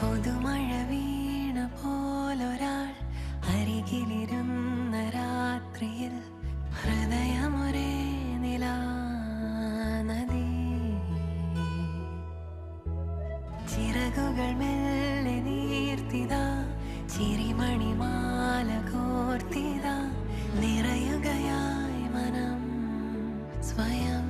പുതുമഴ വീണ പോലൊരാൾ അരികിലിരുന്ന രാത്രിയിൽ ഹൃദയമൊരേ നിലാനദി. ചിറകുകൾ മെല്ലെ നീർത്തിതാ, ചിരിമണിമാല കോർത്തിതാ, നിറയുകയായി മനം സ്വയം.